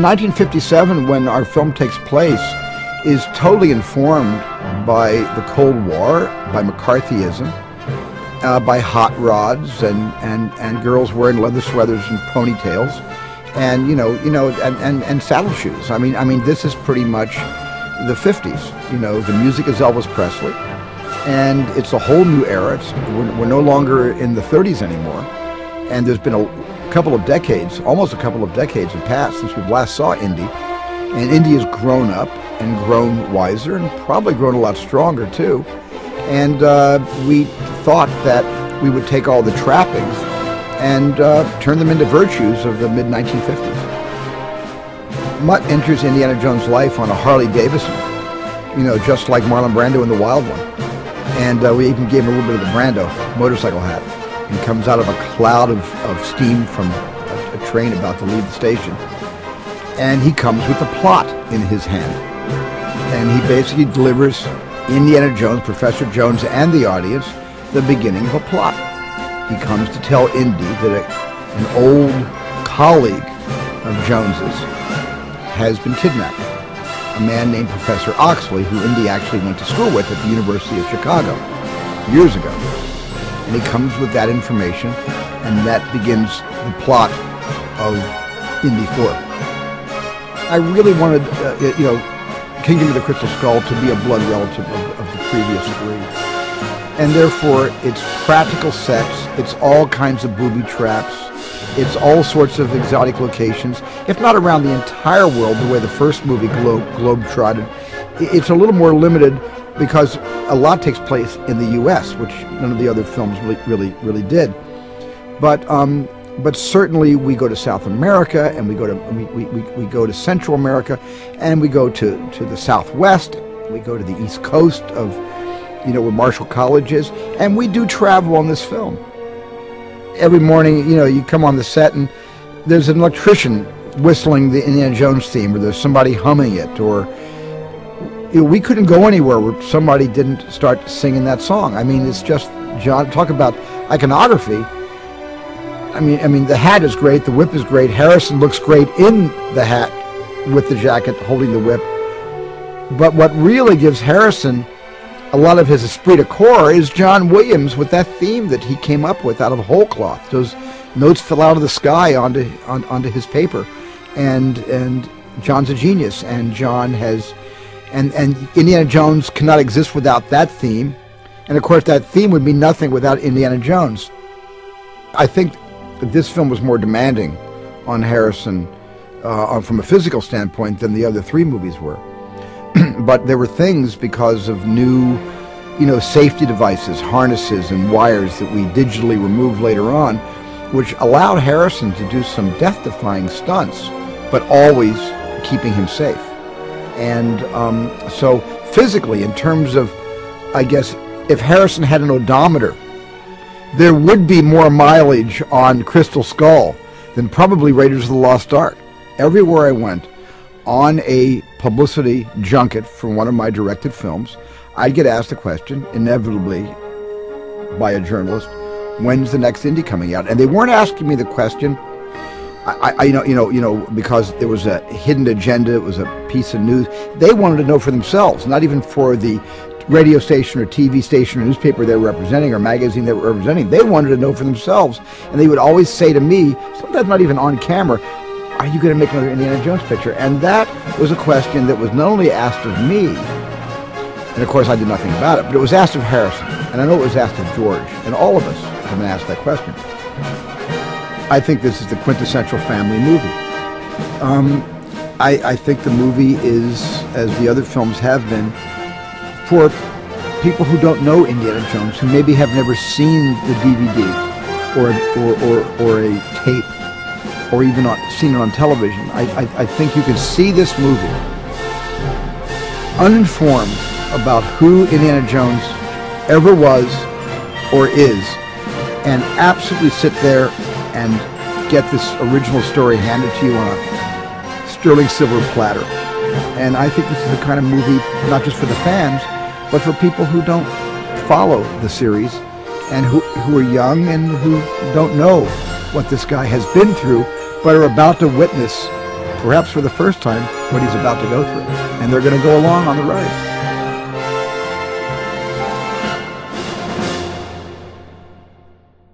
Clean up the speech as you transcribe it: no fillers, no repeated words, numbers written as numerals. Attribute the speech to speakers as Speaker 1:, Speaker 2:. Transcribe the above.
Speaker 1: 1957, when our film takes place, is totally informed by the Cold War, by McCarthyism, by hot rods and girls wearing leather sweaters and ponytails, and and saddle shoes. I mean, this is pretty much the 50s. The music is Elvis Presley, and it's a whole new era. We're no longer in the 30s anymore, and there's been almost a couple of decades have passed since we last saw Indy, and Indy has grown up and grown wiser and probably grown a lot stronger too. And we thought that we would take all the trappings and turn them into virtues of the mid-1950s. Mutt enters Indiana Jones' life on a Harley Davidson, just like Marlon Brando in The Wild One. And we even gave him a little bit of the Brando motorcycle hat. He comes out of a cloud of steam from a train about to leave the station. And he comes with the plot in his hand. And he basically delivers Indiana Jones, Professor Jones, and the audience the beginning of a plot. He comes to tell Indy that an old colleague of Jones's has been kidnapped. A man named Professor Oxley, who Indy actually went to school with at the University of Chicago years ago. And he comes with that information, and that begins the plot of Indy 4. I really wanted, Kingdom of the Crystal Skull to be a blood relative of the previous three. And therefore, it's practical sex, it's all kinds of booby traps, it's all sorts of exotic locations, if not around the entire world the way the first movie globe-trotted. It's a little more limited because a lot takes place in the U.S., which none of the other films really did. But certainly we go to South America, and we go to Central America, and we go to the Southwest. We go to the East Coast of, where Marshall College is, and we do travel on this film. Every morning, you come on the set, and there's an electrician whistling the Indiana Jones theme, or there's somebody humming it, or we couldn't go anywhere where somebody didn't start singing that song. I mean, it's just, John, talk about iconography. I mean, the hat is great, the whip is great, Harrison looks great in the hat with the jacket holding the whip. But what really gives Harrison a lot of his esprit de corps is John Williams with that theme that he came up with out of whole cloth. Those notes fell out of the sky onto his paper, and John's a genius, and John has, and Indiana Jones cannot exist without that theme, and of course that theme would be nothing without Indiana Jones. I think this film was more demanding on Harrison from a physical standpoint than the other three movies were. But there were things, because of new, safety devices, harnesses and wires that we digitally removed later on, which allowed Harrison to do some death-defying stunts, but always keeping him safe. And so physically, in terms of, I guess, if Harrison had an odometer, there would be more mileage on Crystal Skull than probably Raiders of the Lost Ark. Everywhere I went on a publicity junket for one of my directed films, I'd get asked a question, inevitably by a journalist, when's the next Indy coming out? And they weren't asking me the question, because there was a hidden agenda, it was a piece of news. They wanted to know for themselves, not even for the radio station or TV station or newspaper they were representing or magazine they were representing. They wanted to know for themselves, and they would always say to me, sometimes not even on camera, are you going to make another Indiana Jones picture? And that was a question that was not only asked of me, and of course I did nothing about it, but it was asked of Harrison, and I know it was asked of George, and all of us have been asked that question. I think this is the quintessential family movie. I think the movie is, as the other films have been, for people who don't know Indiana Jones, who maybe have never seen the DVD or a tape, or even seen it on television. I think you can see this movie uninformed about who Indiana Jones ever was or is, and absolutely sit there and get this original story handed to you on a sterling silver platter. And I think this is the kind of movie, not just for the fans, but for people who don't follow the series, and who are young and who don't know what this guy has been through, but are about to witness perhaps for the first time, what he's about to go through. And they're going to go along on the ride.